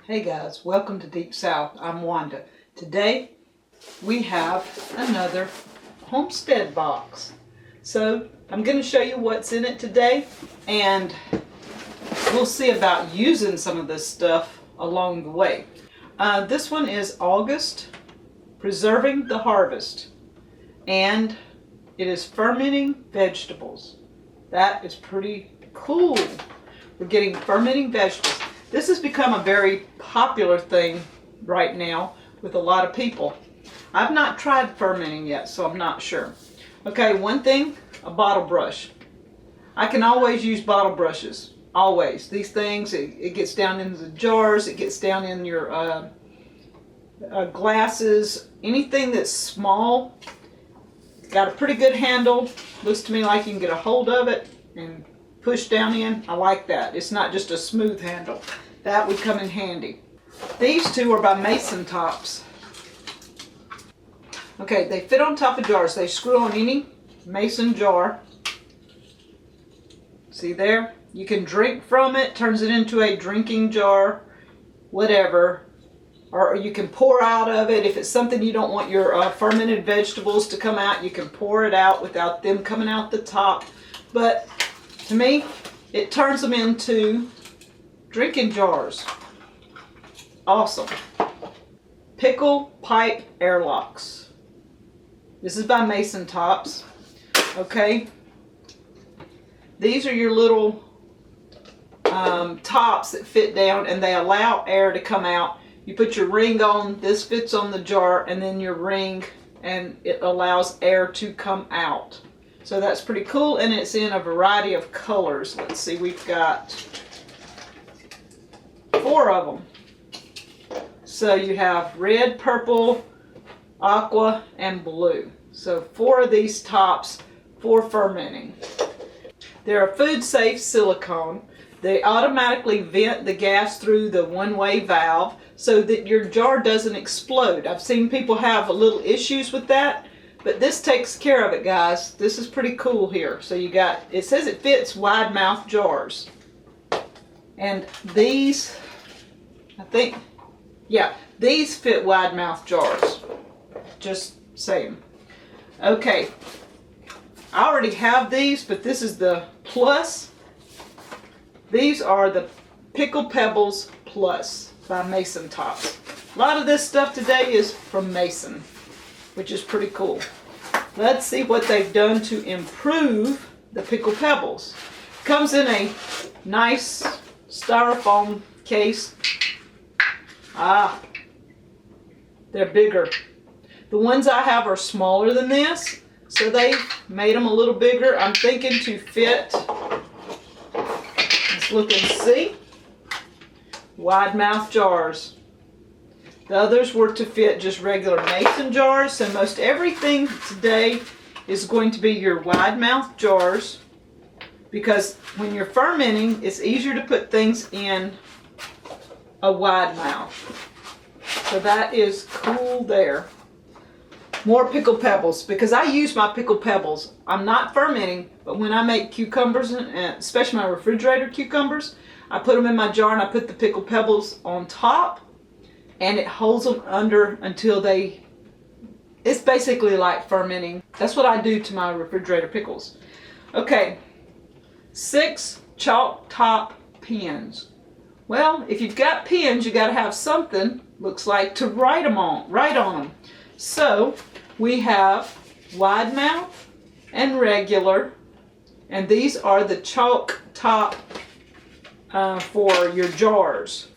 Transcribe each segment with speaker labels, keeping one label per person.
Speaker 1: Hey guys, welcome to Deep South. I'm Wanda. Today we have another homestead box. So I'm going to show you what's in it today, and we'll see about using some of this stuff along the way. This one is August, Preserving the Harvest, and it is fermenting vegetables. That is pretty cool. We're getting fermenting vegetables. This has become a very popular thing right now with a lot of people. I've not tried fermenting yet, so I'm not sure. Okay, one thing, a bottle brush. I can always use bottle brushes, always. These things, it gets down into the jars, it gets down in your glasses, anything that's small. Got a pretty good handle. Looks to me like you can get a hold of it and push down in. I like that. It's not just a smooth handle. That would come in handy. These two are by Masontops. Okay, they fit on top of jars. They screw on any mason jar. See there? You can drink from it, turns it into a drinking jar, whatever. Or you can pour out of it. If it's something you don't want your fermented vegetables to come out, you can pour it out without them coming out the top. But to me, it turns them into drinking jars. Awesome. Pickle pipe airlocks. This is by Masontops. Okay. These are your little tops that fit down, and they allow air to come out. You put your ring on, this fits on the jar, and then your ring, and it allows air to come out. So that's pretty cool, and it's in a variety of colors. Let's see, we've got 4 of them. So you have red, purple, aqua, and blue. So 4 of these tops for fermenting. They're a food-safe silicone. They automatically vent the gas through the one-way valve so that your jar doesn't explode. I've seen people have a little issues with that, but this takes care of it, guys. This is pretty cool here. So you got, it says it fits wide mouth jars. And these, I think, yeah, these fit wide mouth jars. Just saying. Okay, I already have these, but this is the Plus. These are the Pickle Pebbles Plus by Masontops. A lot of this stuff today is from Mason, which is pretty cool. Let's see what they've done to improve the Pickle Pebbles. Comes in a nice styrofoam case. They're bigger. The ones I have are smaller than this, so they made them a little bigger. I'm thinking to fit, let's look and see, wide mouth jars. The others were to fit just regular mason jars, so most everything today is going to be your wide mouth jars, because when you're fermenting, it's easier to put things in a wide mouth. So that is cool there. More Pickle Pebbles, because I use my Pickle Pebbles. I'm not fermenting, but when I make cucumbers, and especially my refrigerator cucumbers, I put them in my jar and I put the Pickle Pebbles on top, and it holds them under until it's basically like fermenting. That's what I do to my refrigerator pickles. Okay, 6 chalk top pens. Well, if you've got pens, you got to have something, looks like, to write on them. So we have wide mouth and regular, and these are the chalk top for your jars.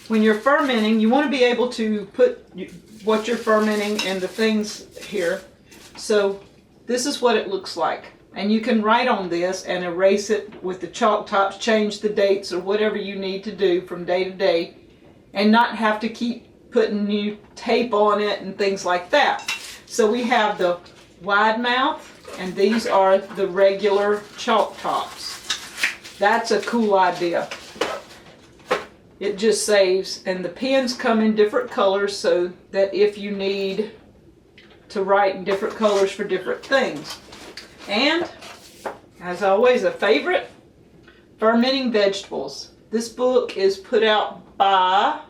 Speaker 1: When you're fermenting, you want to be able to put what you're fermenting in the things here. So this is what it looks like. And you can write on this and erase it with the chalk tops, change the dates or whatever you need to do from day to day, and not have to keep putting new tape on it and things like that. So we have the wide mouth, and these are the regular chalk tops. That's a cool idea. It just saves, and the pens come in different colors so that if you need to write in different colors for different things. And, as always, a favorite, Fermenting Vegetables. This book is put out by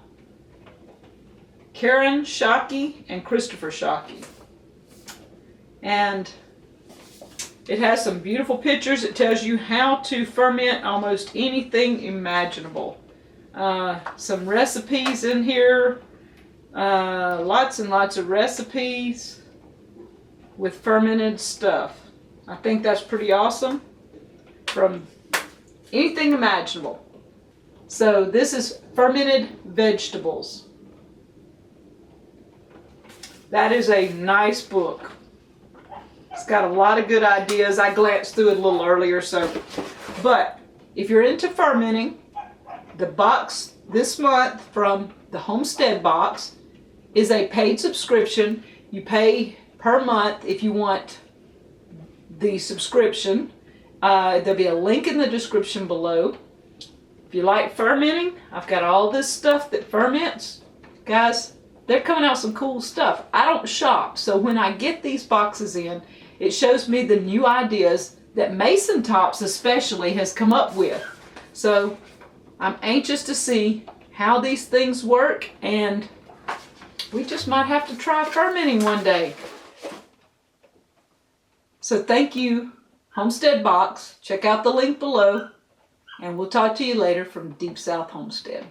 Speaker 1: Karen Shockey and Christopher Shockey. And it has some beautiful pictures. It tells you how to ferment almost anything imaginable. Some recipes in here. Lots and lots of recipes with fermented stuff. I think that's pretty awesome. From anything imaginable. So this is fermented vegetables. That is a nice book. It's got a lot of good ideas. I glanced through it a little earlier, but if you're into fermenting, the box this month from the Homestead box is a paid subscription. You pay per month if you want the subscription. There'll be a link in the description below. If you like fermenting, I've got all this stuff that ferments. Guys, they're coming out some cool stuff. I don't shop, so when I get these boxes in, it shows me the new ideas that Masontops especially has come up with. So I'm anxious to see how these things work, and we just might have to try fermenting one day. So thank you, Homestead Box. Check out the link below, and we'll talk to you later from Deep South Homestead.